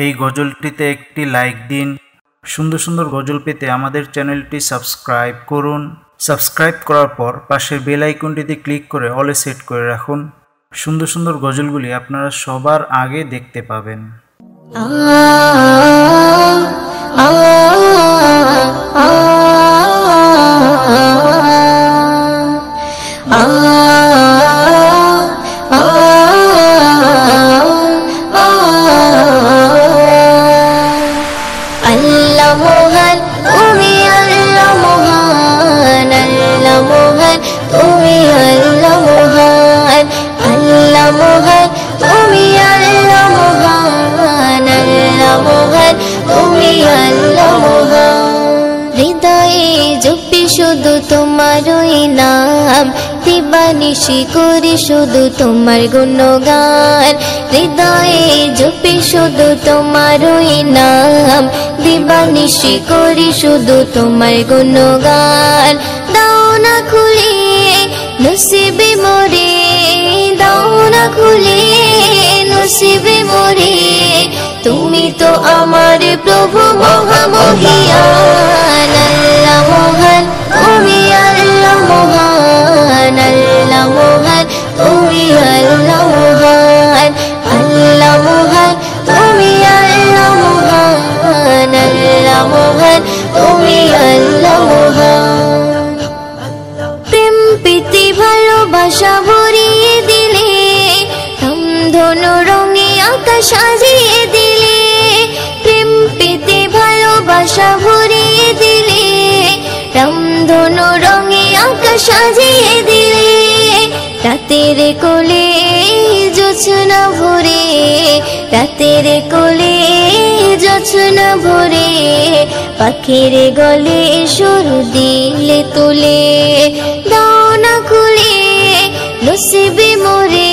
এই গজলটিতে একটি লাইক দিন। সুন্দর সুন্দর গজল পেতে আমাদের চ্যানেলটি সাবস্ক্রাইব করুন। সাবস্ক্রাইব করার পর পাশের বেল আইকনটিতে ক্লিক করে অলে সেট করে রাখুন। সুন্দর সুন্দর গজলগুলি আপনারা সবার আগে দেখতে পাবেন। শুধু তোমারই নাম, দিবানিশি করি শুধু তোমার গুণগান। হৃদয়ে জপি শুধু তোমারই নাম, দিবানিশি করি শুধু তোমার গুণগান। দাও না খুলে নসিবে মোরে, দাও না খুলে নসিবে মোরে, তুমি তো আমার প্রভু মহামহিয়ান। আল্লাহ মহান, তুমি আল্লাহ মহান, আল্লাহ মহান, তুমি আল্লাহ মহান, আল্লাহ মহান, তুমি আল্লাহ মহান, আল্লাহ মহান, তুমি আল্লাহ মহান। প্রেম প্রীতি ভালোবাসা ভরিয়ে দিলে, ধনু রঙে আকাশ সাজিয়ে দিলে, প্রেম প্রীতি ভালোবাসা ভরিয়ে দিলে, রামধনু রঙে আকাশ সাজিয়ে দিলে। রাতের কোলে জোছনা ভরে, রাতের কোলে জোছনা ভরে, পাখির গলে সুর দিলে তুলে। দাও না খুলে নসিবে মোরে,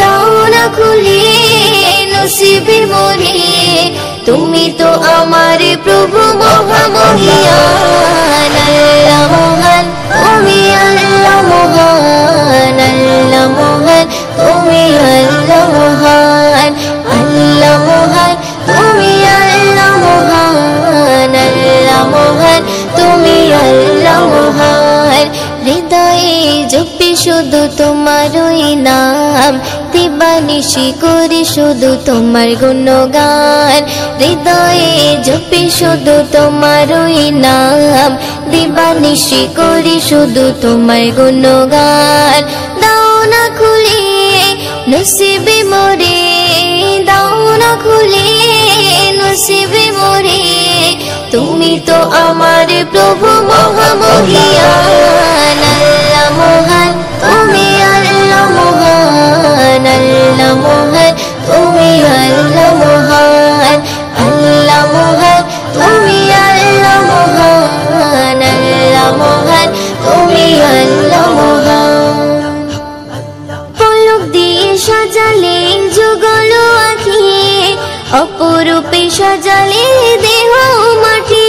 দাও না খুলে নসিবে মোরে, তুমি তো আমার প্রভু মহামহিয়ান। আল্লাহ মহান, তুমি আল্লাহ মহান, আল্লাহ মহান, তুমি আল্লাহ মহান, আল্লাহ মহান, তুমি আল্লাহ মহান, আল্লাহ মহান, তুমি আল্লাহ মহান। হৃদয়ে জপি শুধু তোমারই নাম, দিবানিশি করি শুধু তোমার গুণগান। হৃদয়ে জপি শুধু তোমারই নাম, দিবানিশি করি শুধু তোমার গুণগান। দাও না খুলে নসিবে মোরে, দাও না খুলে নসিবে মোরে, তুমি তো আমার প্রভু মহামহিয়ান। আল্লাহ মহান, তুমি আল্লাহ মহান, আল্লাহ মহান, তুমি আল্লাহ মহান, আল্লাহ মহান, তুমি আল্লাহ মহান, আল্লাহ মহান, তুমি আল্লাহ মহান। পলক দিয়ে সাজালে যুগল আঁখি, অপরূপে সাজালে দেহ মাটি।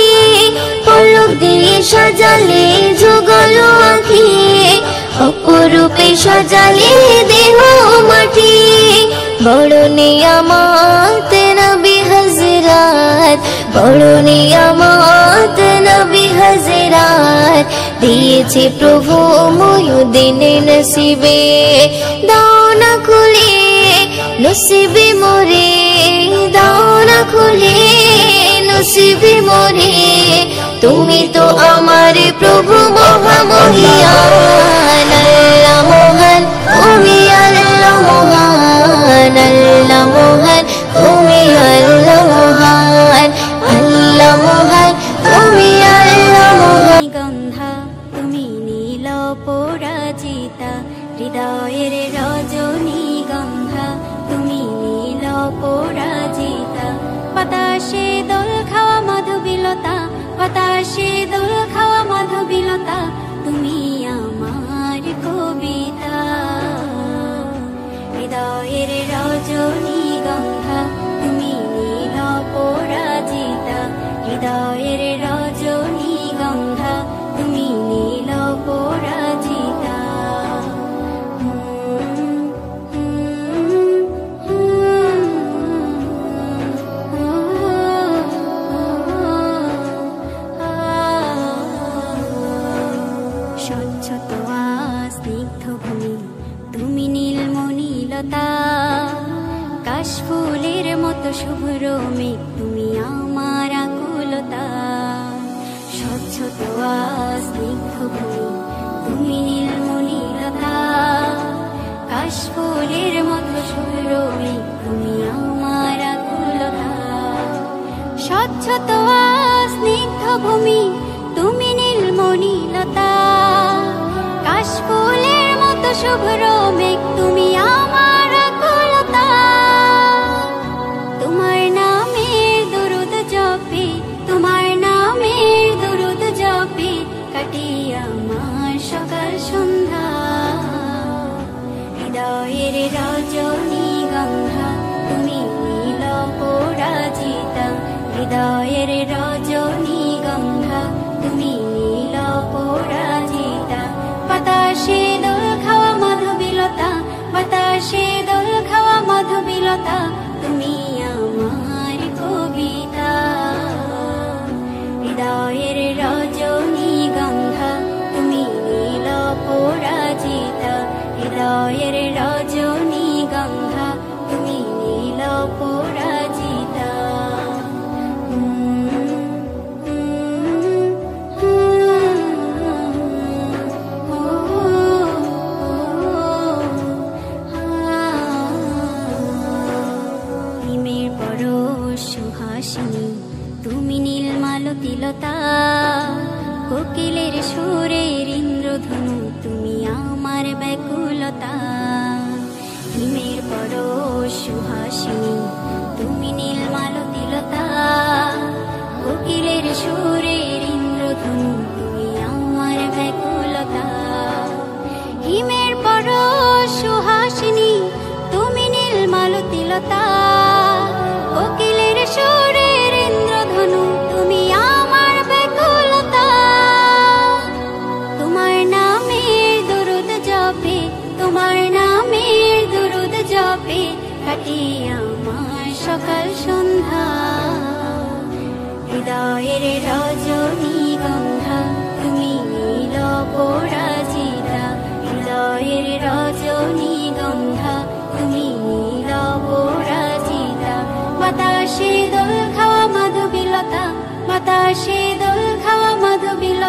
পলক দিয়ে সাজালে যুগল আঁখি, অপরূপে সাজালে দেহ মাটি। বড় নিয়ামত নবী হযরত, বড় নিয়ামত নবী হযরত, দিয়েছে প্রভু মুয়ুদ্দিন নসিবে। দাও না খুলে নসিবে মোরে, দাও না খুলে নসিবে মোরে, তুমি তো আমার প্রভু মহামহিয়ান। আল্লাহ মহান, তুমি আল্লাহ মহান, আল্লাহ মহান, তুমি আল্লাহ মহান, আল্লাহ মহান, তুমি আল্লাহ মহান। গন্ধা তুমি নীল পরাজিতা, হৃদয়ের রজনী গন্ধা তুমি নীল পরাজিতা। বাতাসে দোল খাওয়া মাধবীলতা, বাতাসে দোল খাওয়া মাধবীলতা, তুমি আমার মতো শুভ্র মেঘ তুমি আমার আকুলতা, স্বচ্ছ তোয়া স্নিগ্ধ ভূমি তুমি নীলমণিলতা, কাশফুলের মতো শুভ্র মেঘ তুমি আমার আকুলতা, স্বচ্ছ তোয়া স্নিগ্ধ ভূমি তুমি নীলমণিলতা, কাশফুলের মতো শুভ্র মেঘ তুমি আমার আকুলতা। তোমার নামের দরুদ জপে, তোমার নামের দরুদ জপে কাটে আমার সকাল সন্ধ্যা, হৃদয়ের রজনীগন্ধা তুমি নীল পরাজিতা, হৃদয়ের রজনীগন্ধা তুমি নীল পরাজিতা, বাতাসে দোল খাওয়া মাধবীলতা, বাতাসে দোল খাওয়া মাধবীলতা তুমি আমার কবিতা, হৃদয়ের রজনীগন্ধা তুমি নীল পরাজিতা, হৃদয়ের রজনীগন্ধা তুমি নীল পরাজিতা। হিমের পরশ সুহাসিনী তুমি নীলমালতিলতা, কোকিলের সুরের ইন্দ্রধনু তুমি আমার ব্যাকুলতা, হিমের পরশ সুহাসিনী তুমি নীলমালতিলতা, কোকিলের সুরের ইন্দ্রধনু তুমি আমার ব্যাকুলতা, হিমের পরশ সুহাসিনী তুমি নীলমালতিলতা, কোকিলের সুরের ইন্দ্রধনু তুমি আমার ব্যাকুলতা। তোমার নামের দরুদ জপে, তোমার নামের দরুদ জপে কাটে আমার সকাল সন্ধ্যা, হৃদয়ের রজনীগন্ধা তুমি নীল পরাজিতা, হৃদয়ের রজনীগন্ধা তুমি নীল পরাজিতা, বাতাসে দোল খাওয়া মাধবীলতা, বাতাসে দোল খাওয়া মাধবীলতা